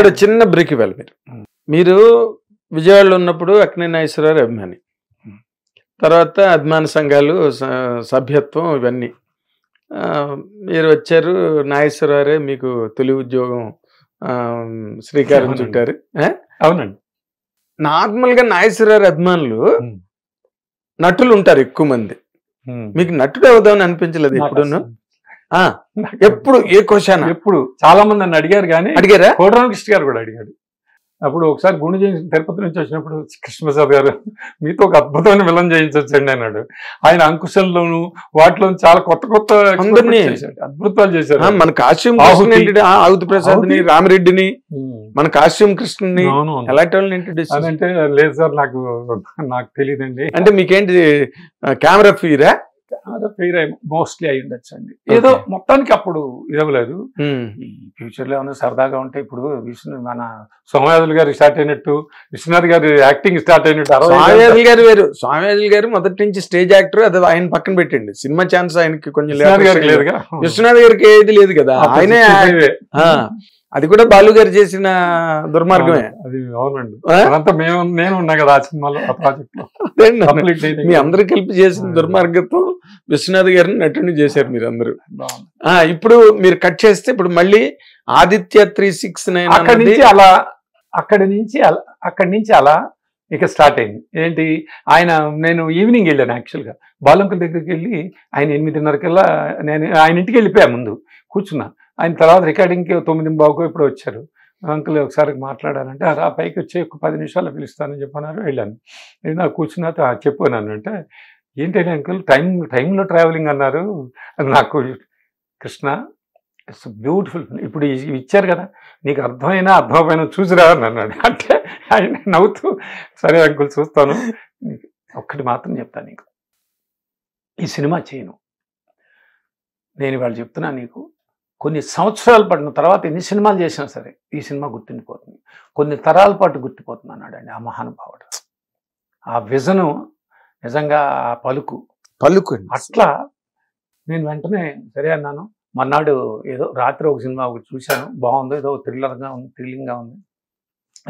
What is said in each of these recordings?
ఇక్కడ చిన్న బ్రేక్ ఇవ్వాలి. మీరు విజయవాడలో ఉన్నప్పుడు అక్కినే నాగేశ్వరరావు అభిమాని, తర్వాత అభిమాన సంఘాలు సభ్యత్వం ఇవన్నీ మీరు వచ్చారు. నాగేశ్వరరావు మీకు తొలి ఉద్యోగం శ్రీకారం చుట్టారు. అవునండి. నార్మల్గా నాగేశ్వరరావు అభిమానులు నటులు ఉంటారు ఎక్కువ మంది. మీకు నటుడు అవుదామని అనిపించలేదు ఎప్పుడును? ఎప్పుడు ఏ క్వశ్చన్? ఎప్పుడు చాలా మంది నన్ను అడిగారు, కానీ అడిగారా? కోటరామకృష్ణ గారు కూడా అడిగాడు. అప్పుడు ఒకసారి గుండె చేయించి తిరుపతి నుంచి వచ్చినప్పుడు కృష్ణప్రసాద్ గారు మీతో ఒక అద్భుతమైన విలన్ చేయించండి అన్నాడు. ఆయన అంకుశంలోను వాటిలో చాలా కొత్త కొత్త అద్భుతాలు చేశారు. మన కాశ్యం ఆవుతి ప్రసాద్ ని, రామిరెడ్డిని, మన కాశ్యం కృష్ణని ఎలాంటి వాళ్ళని ఇంట్రడ్యూస్ అంటే లేదు సార్ నాకు తెలియదండి. అంటే మీకేంటి కెమెరా ఫీరా? మోస్ట్లీ అయి ఉండొచ్చు అండి. ఏదో మొత్తానికి అప్పుడు ఇవ్వలేదు. ఈ ఫ్యూచర్ లో ఏమైనా సరదాగా ఉంటే ఇప్పుడు మన సోమయాజులు గారు స్టార్ట్ అయినట్టు, విశ్వనాథ్ గారు యాక్టింగ్ స్టార్ట్ అయినట్టు. సోమయాజులు గారు వేరు. సోమయాజులు గారు మొదటి నుంచి స్టేజ్ యాక్టర్, అది ఆయన పక్కన పెట్టండి. సినిమా ఛాన్స్ ఆయనకి కొంచెం లేదుగా. విశ్వనాథ్ గారికి ఏది లేదు కదా, ఆయనే. అది కూడా బాలు గారు చేసిన దుర్మార్గమే అది. అవునండి. అదంతా నేను ఉన్నా కదా ఆ సినిమాలో, ఆ ప్రాజెక్ట్ లో. మీ అందరూ కలిపి చేసిన దుర్మార్గత్వం విశ్వనాథ్ గారిని నటుని చేశారు మీరు అందరూ. ఇప్పుడు మీరు కట్ చేస్తే ఇప్పుడు మళ్ళీ ఆదిత్య 369 అక్కడి నుంచి అలా ఇక స్టార్ట్ అయింది. ఏంటి, నేను ఈవినింగ్ వెళ్ళాను యాక్చువల్గా. బాలంకుల దగ్గరికి వెళ్ళి ఆయన 8:30కల్లా నేను ఆయన ఇంటికి వెళ్ళిపోయా. ముందు కూర్చున్నా. ఆయన తర్వాత రికార్డింగ్కి 9:15 ఇప్పుడు వచ్చారు. అంకుల్ ఒకసారి మాట్లాడాలంటే ఆ పైకి వచ్చి ఒక 10 నిమిషాలు పిలుస్తానని చెప్పన్నారు. వెళ్ళాను. నాకు కూర్చున్నా చెప్పాను అంటే, ఏంటంటే అంకుల్ టైంలో ట్రావెలింగ్ అన్నారు. నాకు కృష్ణ ఇట్స్ బ్యూటిఫుల్, ఇప్పుడు ఇచ్చారు కదా నీకు అర్థమైనా చూసిరా అన్నాడు. అంటే ఆయన నవ్వుతూ సరే అంకుల్ చూస్తాను, ఒక్కటి మాత్రం చెప్తాను నీకు, ఈ సినిమా చేయను. నేను ఇవాళ చెప్తున్నా నీకు, కొన్ని సంవత్సరాలు పడిన తర్వాత ఎన్ని సినిమాలు చేసినా సరే ఈ సినిమా గుర్తుండిపోతుంది, కొన్ని తరాల పాటు గుర్తుపోతుంది అన్నాడు అండి ఆ మహానుభావుడు. ఆ విజను నిజంగా ఆ పలుకు అట్లా నేను వెంటనే సరే అన్నాను. మర్నాడు ఏదో రాత్రి ఒక సినిమా ఒకటి చూశాను, బాగుంది, ఏదో థ్రిల్లింగ్గా ఉంది.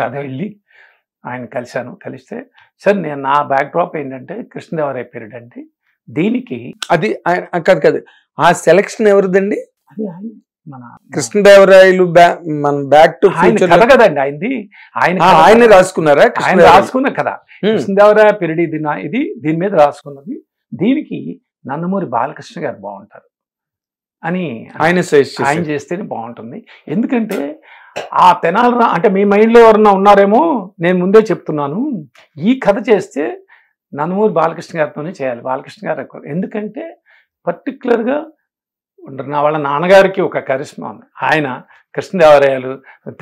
అదే వెళ్ళి ఆయన కలిస్తే సార్ నేను నా బ్యాక్ డ్రాప్ ఏంటంటే కృష్ణదేవరాయ పీరియడ్ అండి, దీనికి అది కాదు ఆ సెలక్షన్ ఎవరిదండి? అది ఆయన మన కృష్ణదేవరాయలు మన బ్యాక్ టు ఫ్యూచర్ కథ కదండి ఆయనది. ఆయన రాసుకున్నారా? ఆయన రాసుకున్న కథ కృష్ణదేవరాయ పీరియడ్ ఇది దీని మీద రాసుకున్నది. దీనికి నందమూరి బాలకృష్ణ గారు బాగుంటారు అని ఆయన చేస్తేనే బాగుంటుంది. ఎందుకంటే ఆ తెనాలి అంటే మీ మైండ్లో ఎవరన్నా ఉన్నారేమో, నేను ముందే చెప్తున్నాను, ఈ కథ చేస్తే నందమూరి బాలకృష్ణ గారితోనే చేయాలి. బాలకృష్ణ గారు ఎందుకంటే పర్టికులర్గా వాళ్ళ నాన్నగారికి ఒక కరిష్మా ఉంది. ఆయన కృష్ణదేవరాయలు,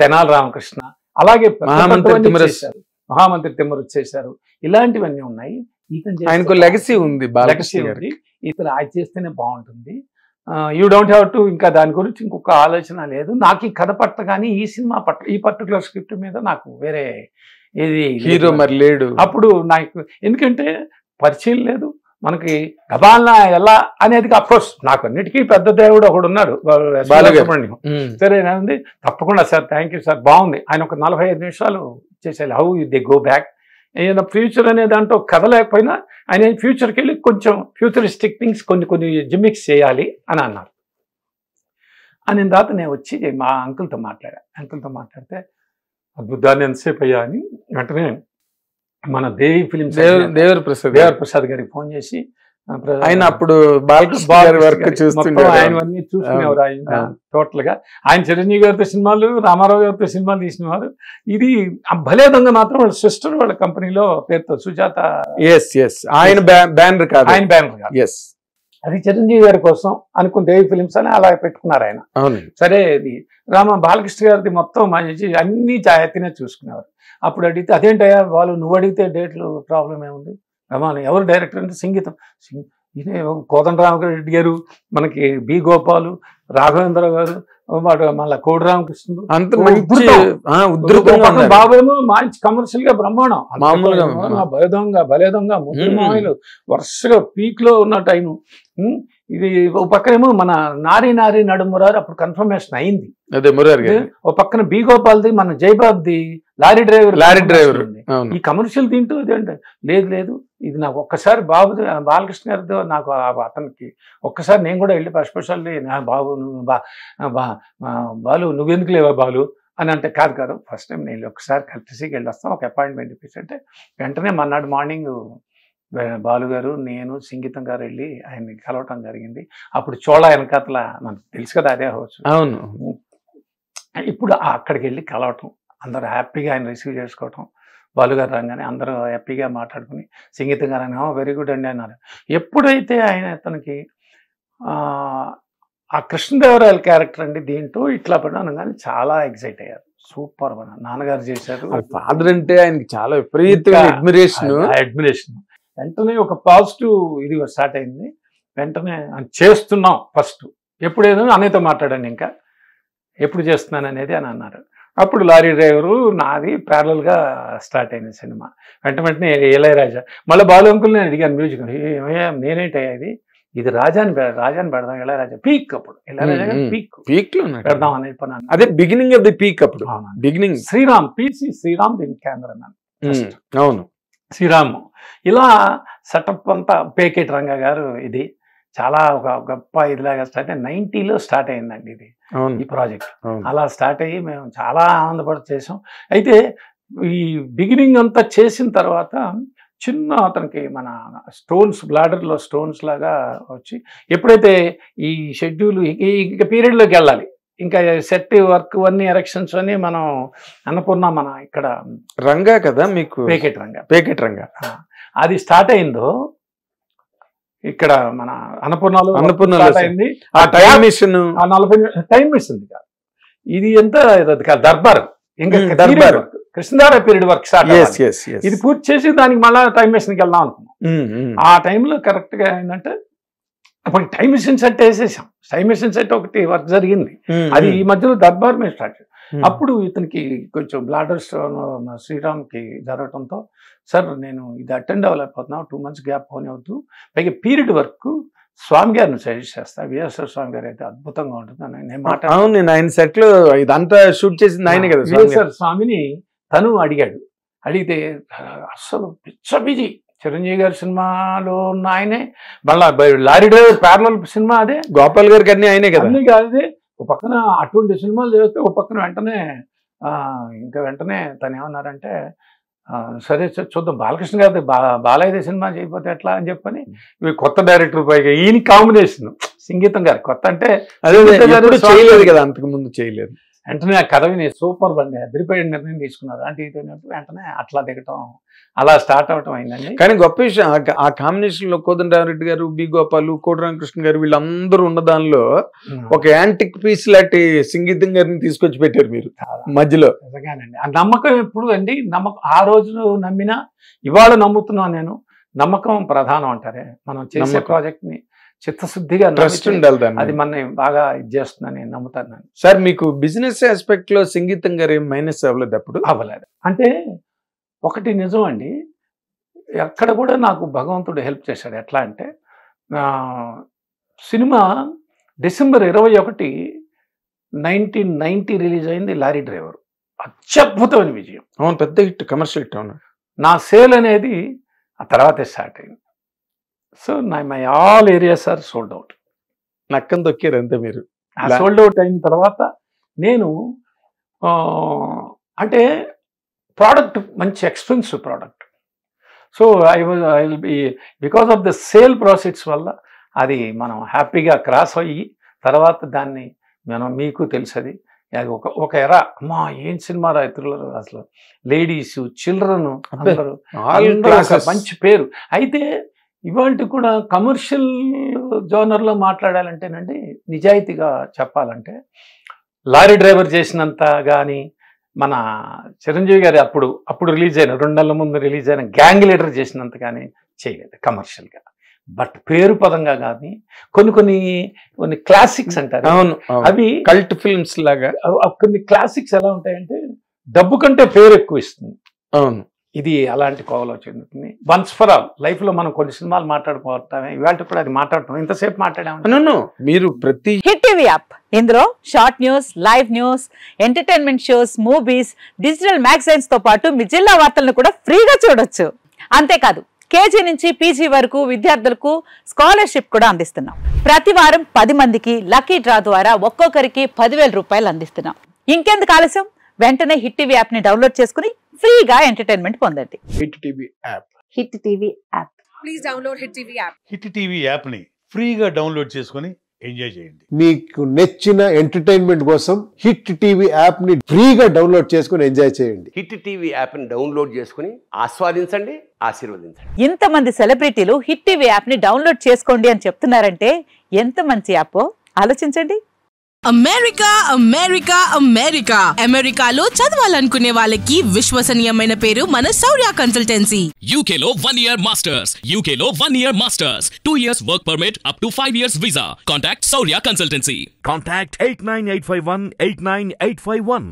తెనాలి రామకృష్ణ, అలాగే మహామంత్రి తిమ్మరుసు చేశారు. ఇలాంటివన్నీ ఉన్నాయి. ఆయనకు లెగసీ ఉంది, ఇతను ఆయన చేస్తేనే బాగుంటుంది. యూ డోంట్ హ్యావ్ టు, ఇంకా దాని గురించి ఇంకొక ఆలోచన లేదు నాకు. ఈ కథ పట్ల కానీ ఈ సినిమా పట్ల, ఈ పర్టికులర్ స్క్రిప్ట్ మీద నాకు వేరే ఏది హీరో మరి లేడు. అప్పుడు నాకు ఎందుకంటే పరిచయం లేదు, మనకి గబాల్నా ఎలా అనేది. అఫ్కోర్స్ నాకు అన్నిటికీ పెద్ద దేవుడు ఒకడు ఉన్నాడు, బాలసుబ్రహ్మణ్యం. సరేనండి, తప్పకుండా సార్, థ్యాంక్ యూ సార్, బాగుంది. ఆయన ఒక 45 నిమిషాలు చేసేయాలి. హౌ దే గో బ్యాక్, ఏదైనా ఫ్యూచర్ అనే దాంట్లో కథ లేకపోయినా ఆయన ఫ్యూచర్కి వెళ్ళి కొంచెం ఫ్యూచరిస్టిక్ థింగ్స్ కొన్ని జిమ్మిక్స్ చేయాలి అని అన్నారు. అని తర్వాత నేను వచ్చి మా అంకుల్తో మాట్లాడితే అద్భుతాన్ని ఎంతసేపు అయ్యా అని వెంటనే మన దేవి ఫిలిమ్స్ దేవర ప్రసాద్ గారికి ఫోన్ చేసి, ఆయన అప్పుడు ఆయనవన్నీ చూసుకునేవారు. ఆయన టోటల్ గా ఆయన చిరంజీవి గారితో సినిమాలు, రామారావు గారితో సినిమాలు తీసినవారు. ఇది భలే దొంగ మాత్రం వాళ్ళ సిస్టర్ వాళ్ళ కంపెనీలో పేరుతో సుజాత, ఆయన బ్యానర్ కాదు, అది చిరంజీవి గారి కోసం అనుకుని దేవి ఫిలిమ్స్ అని అలా పెట్టుకున్నారు ఆయన. సరే, ఇది బాలకృష్ణ గారిది మొత్తం అన్ని జాగ్రత్తనే చూసుకునేవారు. అప్పుడు అడిగితే అదేంటయ్యా వాళ్ళు, నువ్వు అడిగితే డేట్లు ప్రాబ్లం ఏముంది, ఎవరు డైరెక్టర్ అంటే సంగీతం ఇదే కోదండరామరెడ్డి గారు, మనకి బి గోపాలు, రాఘవేంద్ర గారు, మళ్ళీ కోడి రామకృష్ణుడు, బాబేమో మంచి కమర్షియల్ గా బ్రహ్మాండం, భలే దొంగ ముద్దుమాయలు వరుసగా పీక్ లో ఉన్న టైము. ఇది ఒక పక్కనేమో మన నారీ నారీ నడుమురారు అప్పుడు కన్ఫర్మేషన్ అయింది. అదే మురారి గారు. ఒక పక్కన బి గోపాల్ది మన జైబాబ్ది లారీ డ్రైవర్ ఉంది. ఈ కమర్షియల్ తింటూ ఇదేంటి లేదు ఇది నాకు ఒక్కసారి బాబు బాలకృష్ణ గారితో నాకు అతనికి ఒక్కసారి నేను కూడా వెళ్ళి ఎస్పెషల్లీ నా బాబు నువ్వు బాలు నువ్వెందుకు లేవా బాలు అని అంటే కాదు ఫస్ట్ టైం నేను ఒకసారి కలిసికి వెళ్ళి వస్తాం ఒక అపాయింట్మెంట్ ఇప్పించి అంటే వెంటనే మన్నాడు మార్నింగ్ బాలు గారు నేను సంగీతం గారు వెళ్ళి ఆయన్ని కలవటం జరిగింది. అప్పుడు చోళ వెనకాతల మనకు తెలుసు కదా అదే హౌస్. అవును. ఇప్పుడు అక్కడికి వెళ్ళి కలవటం అందరూ హ్యాపీగా ఆయన రిసీవ్ చేసుకోవటం. బాలుగారు రాగానే అందరూ హ్యాపీగా మాట్లాడుకుని సంగీతం గారు అని వెరీ గుడ్ అండి అన్నారు. ఎప్పుడైతే ఆయన అతనికి ఆ కృష్ణదేవరాయల క్యారెక్టర్ అండి దీంట్లో ఇట్లా పడ్డాను కానీ చాలా ఎక్సైట్ అయ్యారు. సూపర్ నాన్నగారు చేశారు. ఫాదర్ అంటే ఆయనకి చాలా విపరీతమైన అడ్మిరేషన్. వెంటనే ఒక పాజిటివ్ ఇది స్టార్ట్ అయింది. వెంటనే చేస్తున్నాం ఫస్ట్ ఎప్పుడేదో అన్నయ్యతో మాట్లాడండి ఇంకా ఎప్పుడు చేస్తున్నాను అనేది అని అన్నారు. అప్పుడు లారీ డ్రైవరు నాది ప్యారలల్గా స్టార్ట్ అయింది సినిమా. వెంటనే ఇళయరాజా మళ్ళీ బాలు అంకుల్ నేను అడిగాను మ్యూజిక్ నేనేంటయ్యా ఇది రాజాని పెడదాం ఇళయరాజా పీక్ అప్పుడు ఇళయరాజా పీక్ లో పెడదాం అని చెప్పాను. అదే బిగినింగ్ ఆఫ్ ది పీక్ అప్పుడు బిగినింగ్ శ్రీరామ్ శ్రీరామ్ దీని కెమెరా అవును శ్రీరామ్ ఇలా సెటప్ అంతా పేకెట్ రంగా గారు ఇది చాలా ఒక గొప్ప ఇదిలాగా స్టార్ట్ అయ్యి 90లో స్టార్ట్ అయిందండి ఇది ఈ ప్రాజెక్ట్. అలా స్టార్ట్ అయ్యి మేము చాలా ఆనందపడి చేసాం. అయితే ఈ బిగినింగ్ అంతా చేసిన తర్వాత చిన్న అతనికి మన స్టోన్స్ బ్లాడర్లో స్టోన్స్ లాగా వచ్చి ఎప్పుడైతే ఈ షెడ్యూల్ ఇంకా పీరియడ్లోకి వెళ్ళాలి ఇంకా సెట్ వర్క్ అన్ని ఎరెక్షన్స్ అని మనం అన్నపూర్ణ మన ఇక్కడ రంగా కదా మీకు పేకెట్ రంగా అది స్టార్ట్ అయిందో ఇక్కడ మన అన్నపూర్ణలో అయింది. ఆ టైం మిషన్ 40 టైం మిషన్ కాదు ఇది ఎంత దర్బార్ ఇంకా Darbar Krishnadevaraya period work start ఇది పూర్తి చేసి దానికి మళ్ళీ టైం మిషన్కి వెళ్దాం అనుకున్నాం. ఆ టైంలో కరెక్ట్ గా ఏంటంటే అప్పుడు టైం మిషన్ సెట్ వేసేసాం. టైం మిషన్ సెట్ ఒకటి వర్క్ జరిగింది అది ఈ మధ్యలో దర్బార్ మీద స్టార్ట్. అప్పుడు ఇతనికి కొంచెం బ్లాడర్ స్టోన్ శ్రీరామ్కి జరగటంతో సార్ నేను ఇది అటెండ్ అవ్వలేకపోతున్నా 2 months గ్యాప్ పోనివద్దు పైగా పీరియడ్ వర్క్ స్వామి గారిని సజెస్ట్ చేస్తా విఎస్ఆర్ స్వామి గారు అయితే అద్భుతంగా ఉంటుంది అని నేను మాట్లాడాను. ఆయన సెట్ లో ఇదంతా షూట్ చేసింది ఆయన కదా విఎస్ఆర్ స్వామిని తను అడిగాడు. అడిగితే అస్సలు పిచ్చ బిజీ చిరంజీవి గారి సినిమాలో ఉన్న ఆయనే మళ్ళా లారీ డ్రైవర్ ప్యారలల్ సినిమా అదే గోపాల్ గారికి అన్ని ఆయనే కదా అన్ని కాదే ఒక పక్కన అటువంటి సినిమాలు చేస్తే ఒక పక్కన వెంటనే తను ఏమన్నారంటే సరే చూద్దాం బాలకృష్ణ గారి బాలయ్య సినిమా చేయకపోతే ఎట్లా అని చెప్పని కొత్త డైరెక్టర్ పైగా ఈయన కాంబినేషన్ సంగీతం గారు కొత్త అంటే అదే చేయలేదు కదా అంతకు ముందు చేయలేదు. వెంటనే ఆ కథ విని సూపర్ బండి అదిరిపోయిన నిర్ణయం తీసుకున్నారు అంటే వెంటనే అట్లా దిగటం అలా స్టార్ట్ అవటం అయిందండి. కానీ గొప్ప విషయం ఆ కాంబినేషన్ లో కోదండరామిరెడ్డి గారు బి గోపాల్ కోటి రామకృష్ణ గారు వీళ్ళందరూ ఉన్న దానిలో ఒక యాంటిక్ పీస్ లాంటి సంగీతం గారిని తీసుకొచ్చి పెట్టారు మీరు మధ్యలో. నిజంగానండి ఆ నమ్మకం ఎప్పుడు అండి నమ్మకం ఆ రోజు నమ్మినా ఇవాళ నమ్ముతున్నా నేను నమ్మకం ప్రధానం అంటారే మనం చేసే ప్రాజెక్ట్ ని చిత్తశుద్ధిగా ట్రస్ట్ ఉండాలి అది మన బాగా ఇది చేస్తుందని నమ్ముతాను నేను. సార్ మీకు బిజినెస్ ఆస్పెక్ట్ లో సంగీతం గారు ఏం మైనస్ అవ్వలేదు అప్పుడు? అవ్వలేదు. అంటే ఒకటి నిజం అండి ఎక్కడ కూడా నాకు భగవంతుడు హెల్ప్ చేశాడు. ఎట్లా అంటే సినిమా December 21, 1990 రిలీజ్ అయింది లారీ డ్రైవర్. అత్యద్భుతమైన విజయం. అవును పెద్ద హిట్ కమర్షియల్ హిట్. అవును నా సేల్ అనేది ఆ తర్వాతే స్టార్ట్ అయింది. So my all areas are sold out. నక్కని తొక్కారు అంతే మీరు. ఆ సోల్డ్ అవుట్ అయిన తర్వాత నేను అంటే ప్రోడక్ట్ మంచి expensive product. So I will be because of the sale process వల్ల అది మనం హ్యాపీగా క్రాస్ అయ్యి తర్వాత దాన్ని మీకు తెలుసది అది ఒక ఎరా అమ్మా ఏం సినిమా రైతులు అసలు లేడీస్ చిల్డ్రన్ అందరూ మంచి పేరు. అయితే ఇవాళ కూడా కమర్షియల్ జోనర్లో మాట్లాడాలంటేనండి నిజాయితీగా చెప్పాలంటే లారీ డ్రైవర్ చేసినంత కానీ మన చిరంజీవి గారి అప్పుడు రిలీజ్ అయిన 2 నెలల ముందు రిలీజ్ అయిన గ్యాంగ్ లీడర్ చేసినంత కానీ చేయలేదు కమర్షియల్గా. బట్ పేరు పదంగా కానీ కొన్ని క్లాసిక్స్ అంటారు. అవును అవి కల్ట్ ఫిల్మ్స్ లాగా కొన్ని క్లాసిక్స్ ఎలా ఉంటాయంటే డబ్బు కంటే పేరు ఎక్కువ ఇస్తుంది. అవును ఇది అలాంటి కోవలో చెందుతుంది. వన్స్ ఫర్ ఆల్ లైఫ్లో మనం కొన్ని సినిమాలు మాట్లాడుకోవటమే, ఇవాళ కూడా అది మాట్లాడుతాం. ఇంతసేపు మాట్లాడాము. మీరు ప్రతి హిట్ టీవీ యాప్ ఇందులో short news, live news, entertainment shows, movies, digital magazines తో పాటు మీ జిల్లా వార్తలను కూడా ఫ్రీగా చూడొచ్చు. అంతేకాదు కేజీ నుంచి పీజీ వరకు విద్యార్థులకు స్కాలర్షిప్ కూడా అందిస్తున్నాం. ప్రతి వారం 10 మందికి లక్కీ డ్రా ద్వారా ఒక్కొక్కరికి 10,000 రూపాయలు అందిస్తున్నాం. ఇంకెందుకు ఆలస్యం, వెంటనే హిట్ టీవీ యాప్ ని డౌన్లోడ్ చేసుకుని ఫ్రీగా ఎంటర్టైన్మెంట్ పొందండి. Hit TV app. Hit TV app. Please download hit TV app. Hit TV app ని ఫ్రీగా డౌన్లోడ్ చేసుకొని ఎంజాయ్ చేయండి. మీకు నచ్చిన ఎంటర్టైన్మెంట్ కోసం హిట్ టీవీ యాప్ ని ఫ్రీగా డౌన్లోడ్ చేసుకొని ఎంజాయ్ చేయండి. హిట్ టీవీ యాప్ ని డౌన్లోడ్ చేసుకుని ఆస్వాదించండి, ఆశీర్వదించండి. ఇంతమంది సెలబ్రిటీలు హిట్ టీవీ యాప్ ని డౌన్లోడ్ చేసుకోండి అని చెప్తున్నారంటే ఎంత మంచి యాప్ ఆలోచించండి. అమెరికా అమెరికా అమెరికా అమెరికాలో చదవాలనుకునే వాళ్ళకి విశ్వసనీయమైన పేరు మన శౌర్య కన్సల్టెన్సీ. UK లో 1 year masters, UK లో 1 year masters, 2 years work permit up to 5 years visa. Contact Saurya Consultancy. Contact 89851 89851.